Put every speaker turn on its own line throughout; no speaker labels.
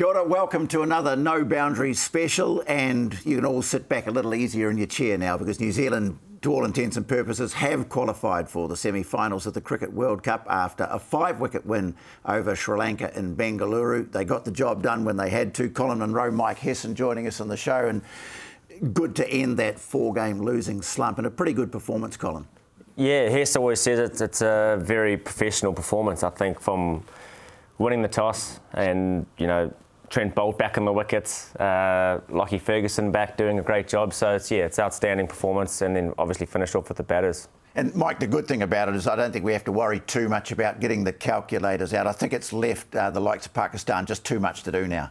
Kia ora, welcome to another No Boundaries special, and you can all sit back a little easier in your chair now because New Zealand, to all intents and purposes, have qualified for the semi-finals of the Cricket World Cup after a 5-wicket win over Sri Lanka in Bengaluru. They got the job done when they had to. Colin, Munro, Mike Hesson joining us on the show, and good to end that 4-game losing slump, and a pretty good performance, Colin.
Yeah, Hess always says it's a very professional performance, I think, from winning the toss and, Trent Bolt back in the wickets, Lockie Ferguson back doing a great job. So it's outstanding performance, and then obviously finished off with the batters.
And Mike, the good thing about it is I don't think we have to worry too much about getting the calculators out. I think it's left the likes of Pakistan just too much to do now.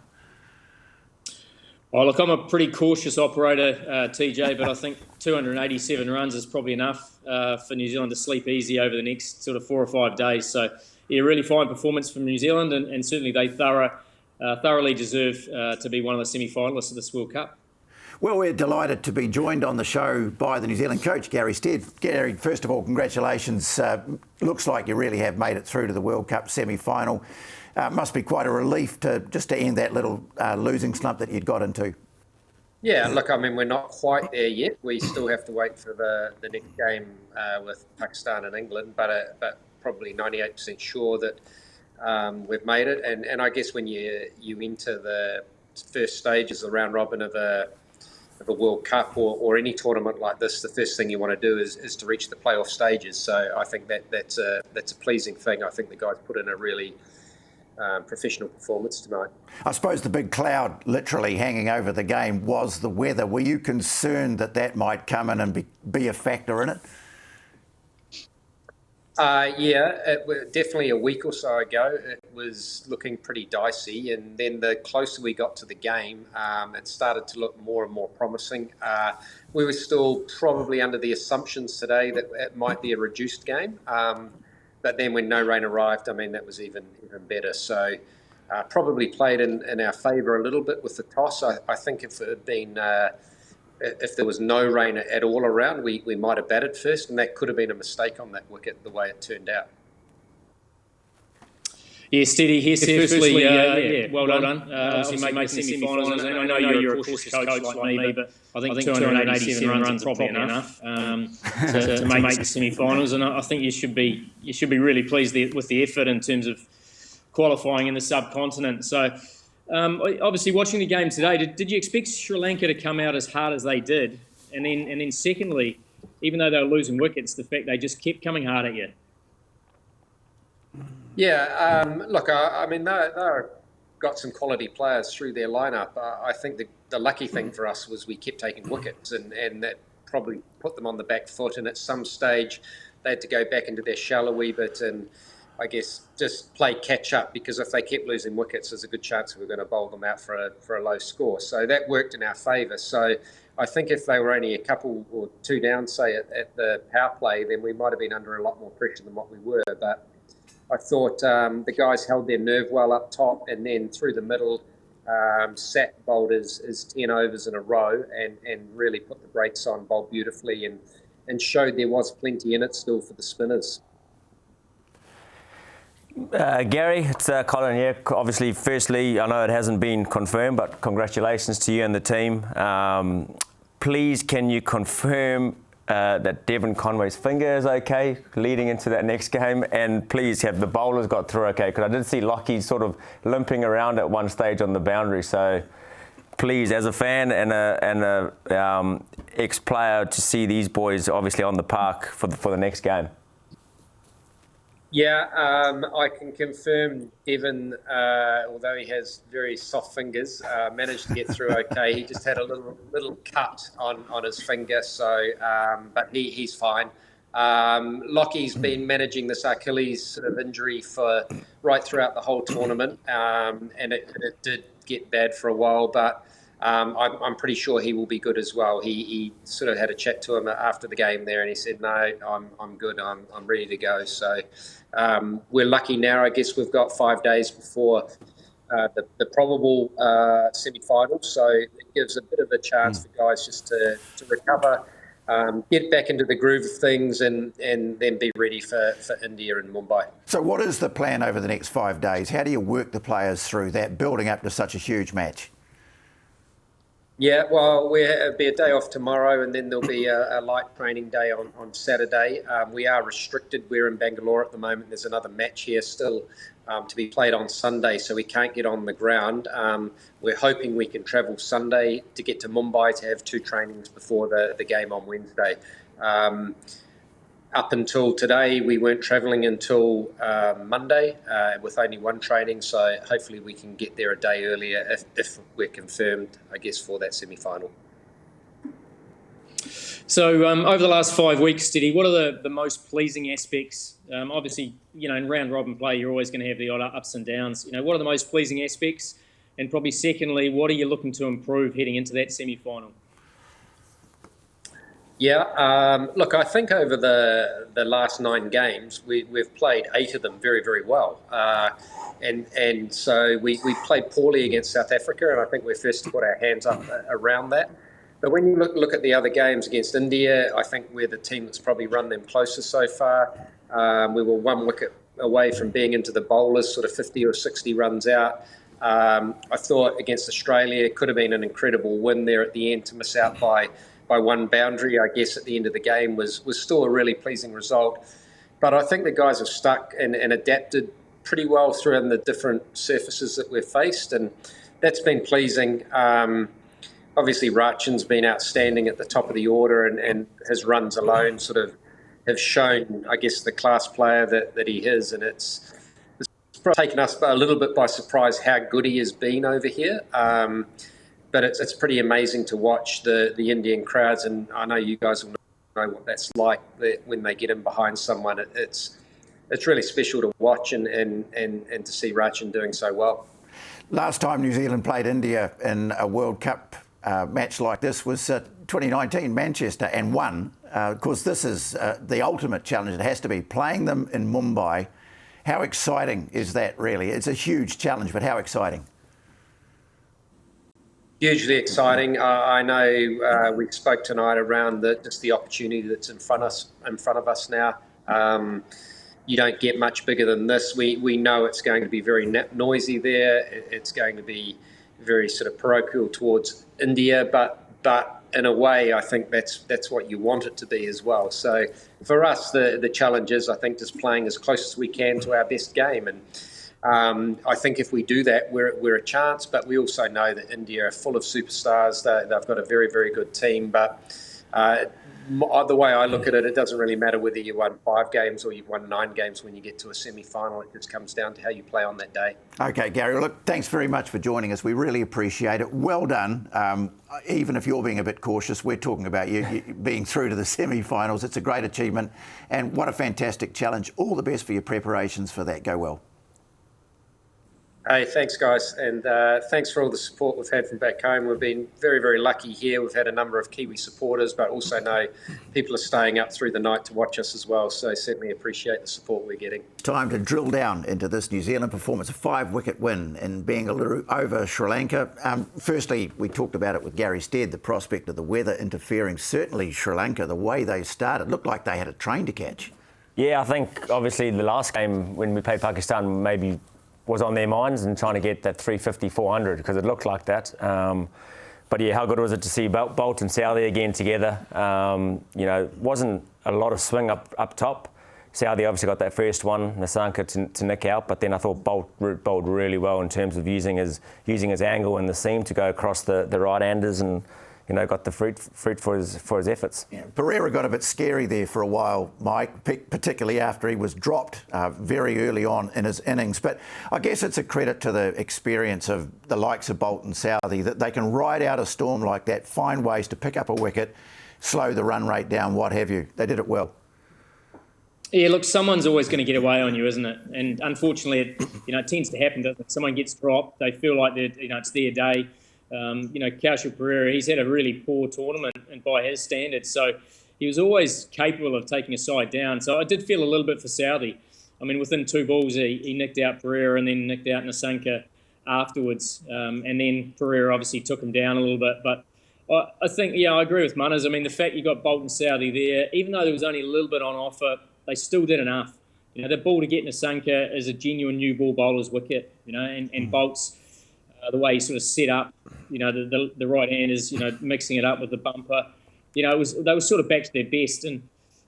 Oh, look, I'm a pretty cautious operator, TJ, but I think 287 runs is probably enough for New Zealand to sleep easy over the next sort of 4 or 5 days. So, yeah, really fine performance from New Zealand, and certainly they thoroughly deserve to be one of the semi-finalists of this World Cup.
Well, we're delighted to be joined on the show by the New Zealand coach, Gary Stead. Gary, first of all, congratulations. Looks like you really have made it through to the World Cup semi-final. Must be quite a relief to end that little losing slump that you'd got into.
Yeah, look, I mean, we're not quite there yet. We still have to wait for the next game with Pakistan and England, but probably 98% sure that we've made it. And I guess when you enter the first stages, the round robin of a World Cup or any tournament like this, the first thing you want to do is to reach the playoff stages. So I think that's a pleasing thing. I think the guys put in a really professional performance tonight.
I suppose the big cloud literally hanging over the game was the weather. Were you concerned that might come in and be a factor in it? Definitely a week or so ago, it was looking pretty dicey. And then the closer we got to the game, it started to look more and more promising. We were still probably under the assumptions today that it might be a reduced game. But then when no rain arrived, I mean, that was even better. So probably played in our favour a little bit with the toss. I think if it had been, if there was no rain at all around, we might have batted first, and that could have been a mistake on that wicket, the way it turned out.
Yeah, Steady, firstly, well done. Obviously making the semi-finals. I know you're a cautious coach like me, but I think 287 runs are probably enough to make the semi-finals. And I think you should be really pleased with the effort in terms of qualifying in the subcontinent. So, obviously, watching the game today, did you expect Sri Lanka to come out as hard as they did? And then secondly, even though they were losing wickets, the fact they just kept coming hard at you.
Yeah, look, I mean, they've got some quality players through their lineup. I think the lucky thing for us was we kept taking wickets, and that probably put them on the back foot. And at some stage, they had to go back into their shell a wee bit and, I guess, just play catch up, because if they kept losing wickets, there's a good chance we were going to bowl them out for a low score. So that worked in our favour. So I think if they were only a couple or two down, say, at the power play, then we might have been under a lot more pressure than what we were. But I thought the guys held their nerve well up top, and then through the middle, sat bowled as 10 overs in a row and really put the brakes on, bowled beautifully, and showed there was plenty in it still for the spinners.
Gary, it's Colin here. Obviously, firstly, I know it hasn't been confirmed, but congratulations to you and the team. Please, can you confirm that Devon Conway's finger is okay leading into that next game? And please, have the bowlers got through okay? Because I did see Lockie sort of limping around at one stage on the boundary. So please, as a fan and a ex-player, to see these boys obviously on the park for the next game.
Yeah, I can confirm Devon, although he has very soft fingers, managed to get through okay. He just had a little cut on his finger, so but he's fine. Lockie's been managing this Achilles sort of injury for right throughout the whole tournament, and it did get bad for a while, but I'm pretty sure he will be good as well. He sort of had a chat to him after the game there, and he said, "No, I'm good. I'm ready to go." So we're lucky now. I guess we've got 5 days before the probable semi-finals, so it gives a bit of a chance for guys just to recover, get back into the groove of things and then be ready for India and Mumbai.
So what is the plan over the next 5 days? How do you work the players through that, building up to such a huge match?
Yeah, well, we'll be a day off tomorrow, and then there'll be a light training day on Saturday. We are restricted. We're in Bangalore at the moment. There's another match here still to be played on Sunday, so we can't get on the ground. We're hoping we can travel Sunday to get to Mumbai to have 2 trainings before the game on Wednesday. Up until today, we weren't travelling until Monday with only 1 training, so hopefully we can get there a day earlier if we're confirmed, I guess, for that semi-final.
So over the last 5 weeks, Steady, what are the most pleasing aspects? Obviously, in round robin play, you're always going to have the odd ups and downs. What are the most pleasing aspects? And probably secondly, what are you looking to improve heading into that semi-final?
Yeah, look, I think over the last 9 games, we've played 8 of them very, very well. And so we played poorly against South Africa, and I think we're first to put our hands up around that. But when you look at the other games against India, I think we're the team that's probably run them closer so far. We were 1 wicket away from being into the bowlers, sort of 50 or 60 runs out. I thought against Australia, it could have been an incredible win there at the end to miss out by 1 boundary, I guess, at the end of the game was still a really pleasing result. But I think the guys have stuck and adapted pretty well through the different surfaces that we've faced, and that's been pleasing. Obviously, Rachin's been outstanding at the top of the order, and his runs alone sort of have shown, I guess, the class player that he is, and it's taken us a little bit by surprise how good he has been over here. But it's pretty amazing to watch the Indian crowds, and I know you guys will know what that's like when they get in behind someone. It's really special to watch and to see Rachin doing so well.
Last time New Zealand played India in a World Cup match like this was 2019 Manchester, and won. Of course, this is the ultimate challenge. It has to be playing them in Mumbai. How exciting is that, really? It's a huge challenge, but how exciting?
Hugely exciting. I know we spoke tonight around just the opportunity that's in front of us now. You don't get much bigger than this. We know it's going to be very noisy there. It's going to be very sort of parochial towards India, but in a way, I think that's what you want it to be as well. So for us, the challenge is, I think, just playing as close as we can to our best game. And I think if we do that, we're a chance, but we also know that India are full of superstars. They've got a very, very good team. But the way I look at it, it doesn't really matter whether you won 5 games or you've won 9 games when you get to a semi-final. It just comes down to how you play on that day. OK, Gary, look, thanks very much for joining us. We really appreciate it. Well done. Even if you're being a bit cautious, we're talking about you being through to the semi-finals. It's a great achievement, and what a fantastic challenge. All the best for your preparations for that. Go well. Hey, thanks, guys, and thanks for all the support we've had from back home. We've been very, very lucky here. We've had a number of Kiwi supporters, but also know people are staying up through the night to watch us as well, so certainly appreciate the support we're getting. Time to drill down into this New Zealand performance, a 5-wicket win in Bangalore over Sri Lanka. Firstly, we talked about it with Gary Stead, the prospect of the weather interfering. Certainly Sri Lanka, the way they started, looked like they had a train to catch. Yeah, I think obviously the last game when we played Pakistan maybe was on their minds and trying to get that 350, 400 because it looked like that. But yeah, how good was it to see Bolt and Southee again together? Wasn't a lot of swing up top. Southee obviously got that first one, Nasanka to nick out, but then I thought Bolt bowled really well in terms of using his angle in the seam to go across the right-handers and got the fruit for his efforts. Yeah. Pereira got a bit scary there for a while, Mike, particularly after he was dropped very early on in his innings. But I guess it's a credit to the experience of the likes of Bolt and Southee that they can ride out a storm like that, find ways to pick up a wicket, slow the run rate down, what have you. They did it well. Yeah, look, someone's always going to get away on you, isn't it? And unfortunately, it tends to happen, doesn't it? Someone gets dropped, they feel like it's their day. Kaushal Pereira, he's had a really poor tournament and by his standards, so he was always capable of taking a side down. So I did feel a little bit for Southee. I mean, within 2 balls, he nicked out Pereira and then nicked out Nasanka afterwards. And then Pereira obviously took him down a little bit. But
I think, I agree with Munners. I mean, the fact you got Bolt and Southey there, even though there was only a little bit on offer, they still did enough. The ball to get Nasanka is a genuine new ball bowler's wicket, and Bolt's the way he sort of set up, the right hand is, mixing it up with the bumper. They were sort of back to their best. And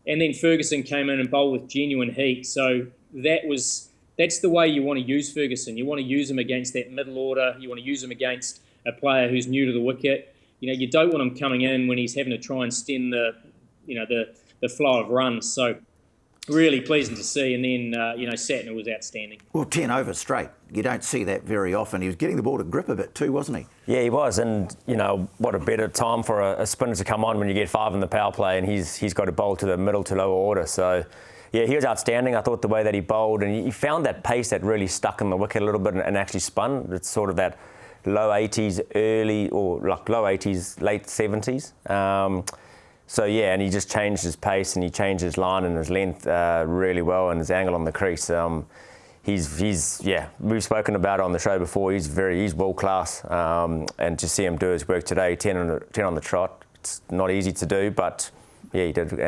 then Ferguson came in and bowled with genuine heat. So that's the way you want to use Ferguson. You want to use him against that middle order. You want to use him against a player who's new to the wicket. You don't want him coming in when he's having to try and stem the flow of runs. So really pleasing to see. And then, Satner was outstanding.
Well, 10 overs straight. You don't see that very often. He was getting the ball to grip a bit too, wasn't he?
Yeah, he was. And, what a better time for a spinner to come on when you get 5 in the power play and he's got to bowl to the middle to lower order. So, yeah, he was outstanding. I thought the way that he bowled, and he found that pace that really stuck in the wicket a little bit and actually spun. It's sort of that low 80s, low 80s, late 70s. And he just changed his pace and he changed his line and his length really well and his angle on the crease. We've spoken about it on the show before. He's world class. And to see him do his work today, 10 on the trot, it's not easy to do, but yeah, he did an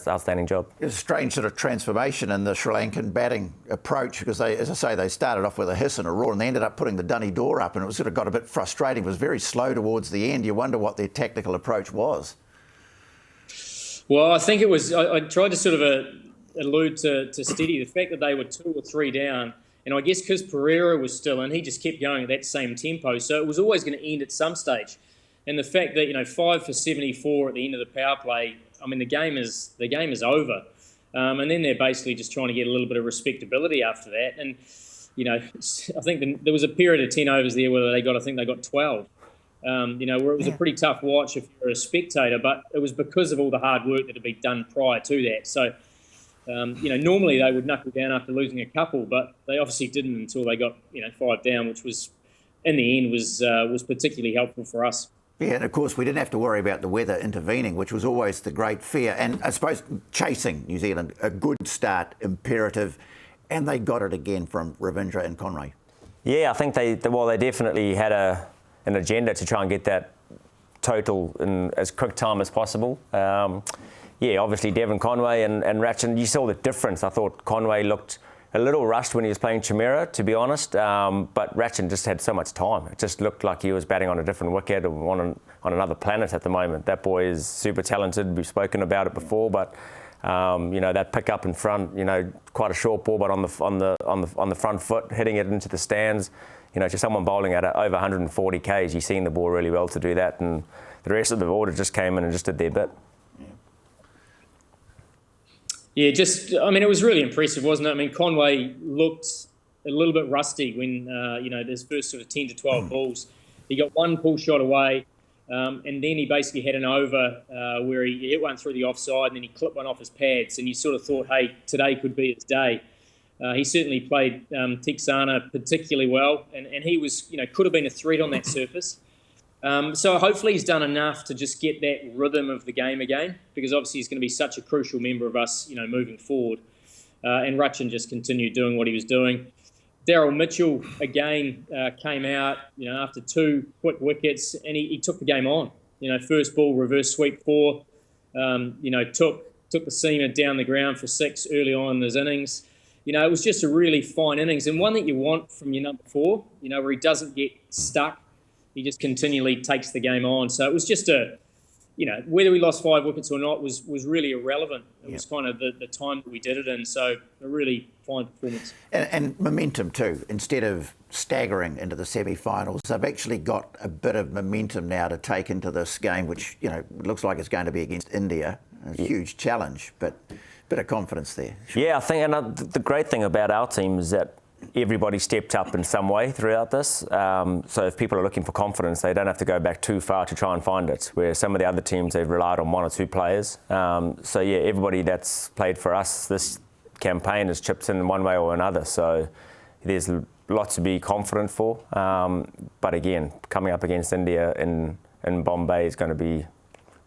outstanding job.
It's a strange sort of transformation in the Sri Lankan batting approach because they started off with a hiss and a roar and they ended up putting the dunny door up and it sort of got a bit frustrating. It was very slow towards the end. You wonder what their tactical approach was.
Well, I think it was, I tried to sort of allude to Steady, the fact that they were 2 or 3 down, and I guess because Pereira was still in, he just kept going at that same tempo, so it was always going to end at some stage. And the fact that, 5 for 74 at the end of the power play, I mean, the game is over. And then they're basically just trying to get a little bit of respectability after that. And, I think there was a period of 10 overs there where they got 12. Where it was a pretty tough watch if you're a spectator, but it was because of all the hard work that had been done prior to that. So, normally they would knuckle down after losing a couple, but they obviously didn't until they got, 5 down, which was, in the end, was particularly helpful for us.
Yeah, and of course we didn't have to worry about the weather intervening, which was always the great fear. And I suppose chasing New Zealand, a good start, imperative, and they got it again from Ravindra and Conway. Yeah,
I think they definitely had an agenda to try and get that total in as quick time as possible. Obviously Devon Conway and Ratchin, you saw the difference. I thought Conway looked a little rushed when he was playing Chimera, to be honest, but Ratchin just had so much time. It just looked like he was batting on a different wicket or on another planet at the moment. That boy is super talented. We've spoken about it before, but that pick up in front, quite a short ball, but on the front foot, hitting it into the stands. To someone bowling at over 140 Ks, you've seen the ball really well to do that, and the rest of the order just came in and just did their bit.
Yeah, it was really impressive, wasn't it? I mean, Conway looked a little bit rusty when, his first sort of 10 to 12 balls. He got one pull shot away, and then he basically had an over where he hit one through the offside and then he clipped one off his pads, and you sort of thought, hey, today could be his day. He certainly played Texana particularly well, and he was, could have been a threat on that surface. So hopefully he's done enough to just get that rhythm of the game again, because obviously he's going to be such a crucial member of us, moving forward. And Ratchin just continued doing what he was doing. Daryl Mitchell again came out, after 2 quick wickets, and he took the game on. First ball reverse sweep 4. Took the seamer down the ground for 6 early on in his innings. It was just a really fine innings, and one that you want from your number 4. Where he doesn't get stuck. He just continually takes the game on. So it was just whether we lost 5 wickets or not was really irrelevant. It was kind of the time that we did it in. So a really fine performance.
And momentum too. Instead of staggering into the semi-finals, they've actually got a bit of momentum now to take into this game, which, looks like it's going to be against India. A huge challenge, but a bit of confidence there.
Sure. Yeah, I think, and the great thing about our team is that everybody stepped up in some way throughout this. So if people are looking for confidence, they don't have to go back too far to try and find it, where some of the other teams, they've relied on 1 or 2 players. Everybody that's played for us this campaign has chipped in one way or another. So there's lots to be confident for. But again, coming up against India in Bombay is going to be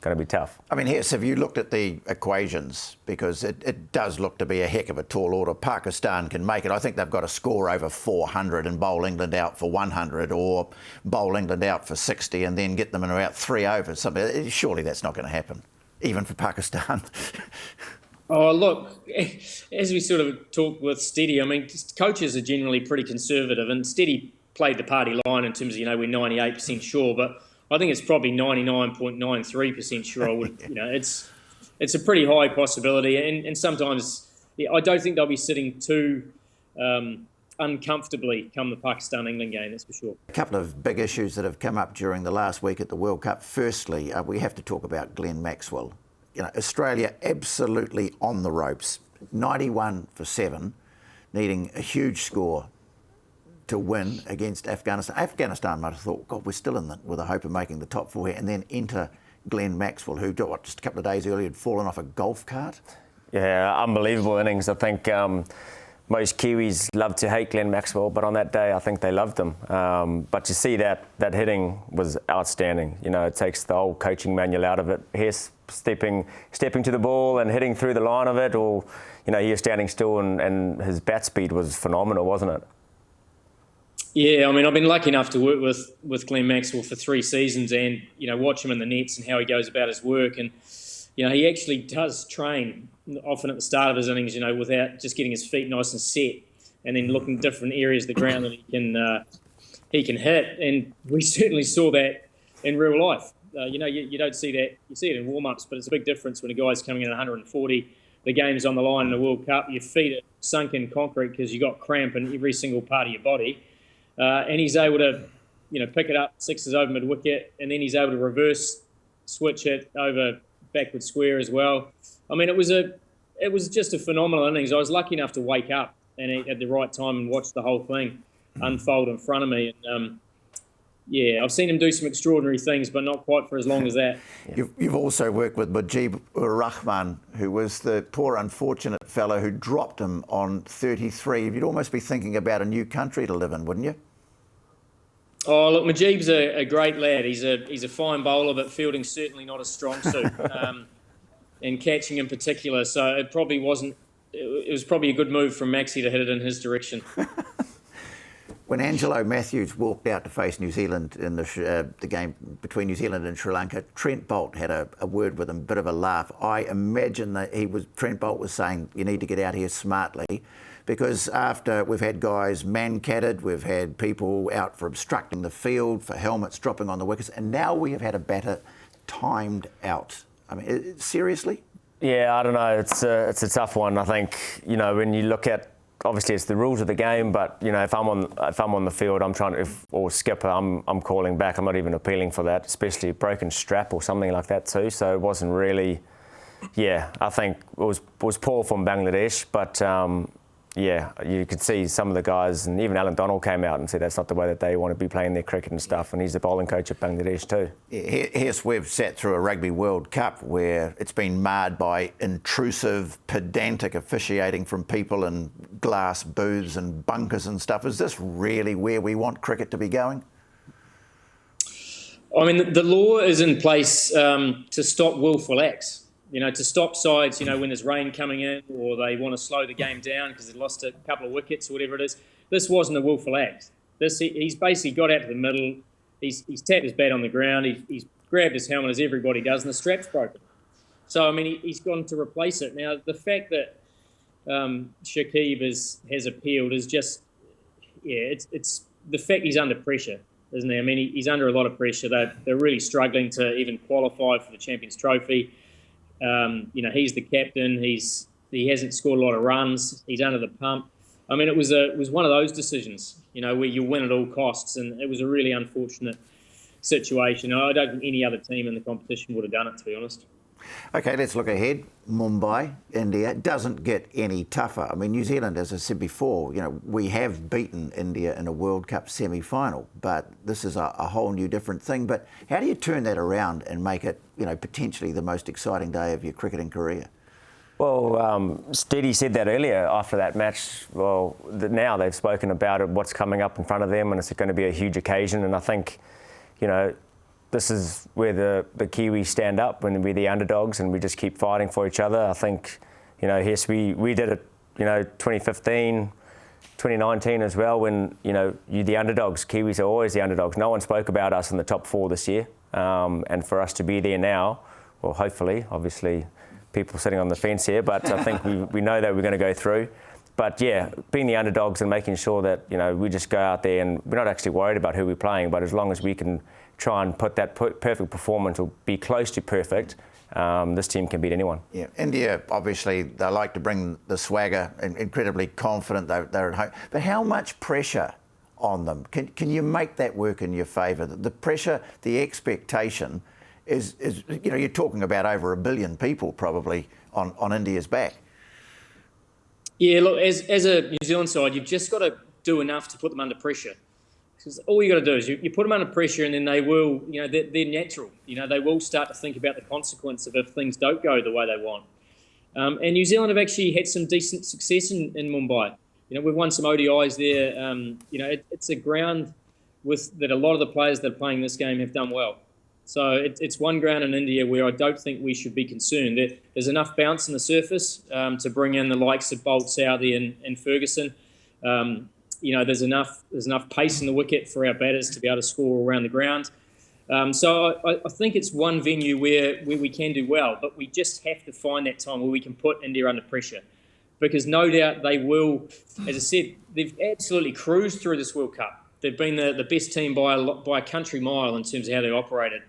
going to be tough.
I mean, Hess, have you looked at the equations? Because it does look to be a heck of a tall order. Pakistan can make it. I think they've got to score over 400 and bowl England out for 100, or bowl England out for 60 and then get them in about 3 overs. Something. Surely that's not going to happen, even for Pakistan.
Oh, look, as we sort of talked with Steady, I mean, coaches are generally pretty conservative, and Steady played the party line in terms of, we're 98% sure, but I think it's probably 99.93% sure. It's a pretty high possibility, and sometimes I don't think they'll be sitting too uncomfortably come the Pakistan-England game, that's for sure.
A couple of big issues that have come up during the last week at the World Cup. Firstly, we have to talk about Glenn Maxwell. Australia absolutely on the ropes, 91 for 7, needing a huge score to win against Afghanistan. Afghanistan might have thought, God, we're still in with a hope of making the top 4 here, and then enter Glenn Maxwell, who just a couple of days earlier had fallen off a golf cart.
Yeah, unbelievable innings. I think most Kiwis love to hate Glenn Maxwell, but on that day I think they loved him. But to see that hitting was outstanding. It takes the whole coaching manual out of it. Hess stepping to the ball and hitting through the line of it, or he was standing still, and his bat speed was phenomenal, wasn't it?
Yeah, I mean, I've been lucky enough to work with Glenn Maxwell for 3 seasons, and watch him in the nets and how he goes about his work, and he actually does train often at the start of his innings, without just getting his feet nice and set, and then looking at different areas of the ground that he can hit, and we certainly saw that in real life. You don't see that. You see it in warm-ups, but it's a big difference when a guy's coming in at 140. The game's on the line in the World Cup. Your feet are sunk in concrete because you got cramp in every single part of your body. And he's able to, pick it up 6s over mid-wicket, and then he's able to reverse switch it over backward square as well. I mean, it was just a phenomenal innings. I was lucky enough to wake up and at the right time and watch the whole thing unfold in front of me. And I've seen him do some extraordinary things, but not quite for as long as that.
You've also worked with Mujib-ur-Rahman, who was the poor unfortunate fellow who dropped him on 33. You'd almost be thinking about a new country to live in, wouldn't you?
Oh, look, Mujib's a great lad. He's a fine bowler, but fielding's certainly not a strong suit, and catching in particular. So it probably wasn't. It was probably a good move from Maxie to hit it in his direction.
When Angelo Matthews walked out to face New Zealand in the game between New Zealand and Sri Lanka, Trent Boult had a word with him, a bit of a laugh. I imagine that Trent Boult was saying, you need to get out here smartly, because after we've had guys man-catted, we've had people out for obstructing the field, for helmets dropping on the wickets, and now we have had a batter timed out. I mean, seriously?
Yeah, I don't know. It's a tough one. I think, when you look at, obviously it's the rules of the game, but if I'm on the field, or skipper, I'm calling back. I'm not even appealing for that, especially a broken strap or something like that too. So it wasn't really. Yeah, I think it was poor from Bangladesh, but you could see some of the guys, and even Alan Donald came out and said that's not the way that they want to be playing their cricket and stuff, and he's the bowling coach at Bangladesh too.
Yes, we've sat through a Rugby World Cup where it's been marred by intrusive, pedantic officiating from people in glass booths and bunkers and stuff. Is this really where we want cricket to be going?
I mean, the law is in place to stop willful acts. To stop sides, when there's rain coming in or they want to slow the game down because they lost a couple of wickets or whatever it is. This wasn't a willful act. He's basically got out to the middle. He's tapped his bat on the ground. He's grabbed his helmet, as everybody does, and the strap's broken. So, I mean, he's gone to replace it. Now, the fact that Shakib has appealed is just, it's the fact he's under pressure, isn't he? I mean, he's under a lot of pressure. They're really struggling to even qualify for the Champions Trophy. He's the captain. He hasn't scored a lot of runs. He's under the pump. I mean, it was one of those decisions, where you win at all costs, and it was a really unfortunate situation. I don't think any other team in the competition would have done it, to be honest.
OK, let's look ahead. Mumbai, India, doesn't get any tougher. I mean, New Zealand, as I said before, we have beaten India in a World Cup semi-final, but this is a whole new different thing. But how do you turn that around and make it, potentially the most exciting day of your cricketing career?
Well, Steady said that earlier after that match. Well, now they've spoken about it, what's coming up in front of them, and it's going to be a huge occasion. And I think, this is where the Kiwis stand up when we're the underdogs and we just keep fighting for each other. I think, yes, we did it, 2015, 2019 as well, when, you're the underdogs. Kiwis are always the underdogs. No one spoke about us in the top 4 this year. And for us to be there now, well, hopefully, obviously, people sitting on the fence here, but I think we know that we're going to go through. But yeah, being the underdogs and making sure that, we just go out there and we're not actually worried about who we're playing, but as long as we can try and put that perfect performance or be close to perfect, this team can beat anyone.
Yeah, India, obviously, they like to bring the swagger, and incredibly confident they're at home. But how much pressure on them? Can you make that work in your favour? The pressure, the expectation is you're talking about over 1 billion people probably on India's back.
Yeah, look, as a New Zealand side, you've just got to do enough to put them under pressure. Because all you got to do is you put them under pressure, and then they will, they're natural. They will start to think about the consequence of if things don't go the way they want. And New Zealand have actually had some decent success in Mumbai. We've won some ODIs there. It's a ground that a lot of the players that are playing this game have done well. So it's one ground in India where I don't think we should be concerned. There's enough bounce in the surface to bring in the likes of Bolt, Southey and Ferguson. There's enough pace in the wicket for our batters to be able to score around the ground. So I think it's one venue where we can do well, but we just have to find that time where we can put India under pressure. Because no doubt they will, as I said, they've absolutely cruised through this World Cup. They've been the best team by a country mile in terms of how they operated,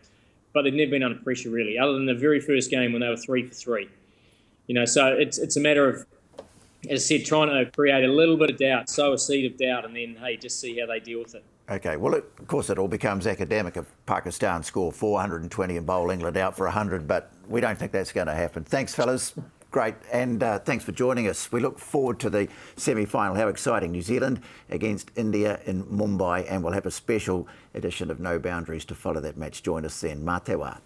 but they've never been under pressure really, other than the very first game when they were 3 for 3. So it's a matter of, as I said, trying to create a little bit of doubt, sow a seed of doubt, and then, hey, just see how they deal with it.
Okay, well, of course, it all becomes academic if Pakistan score 420 and bowl England out for 100, but we don't think that's going to happen. Thanks, fellas. Great, and thanks for joining us. We look forward to the semi-final. How exciting. New Zealand against India in Mumbai, and we'll have a special edition of No Boundaries to follow that match. Join us then. Mā te wā.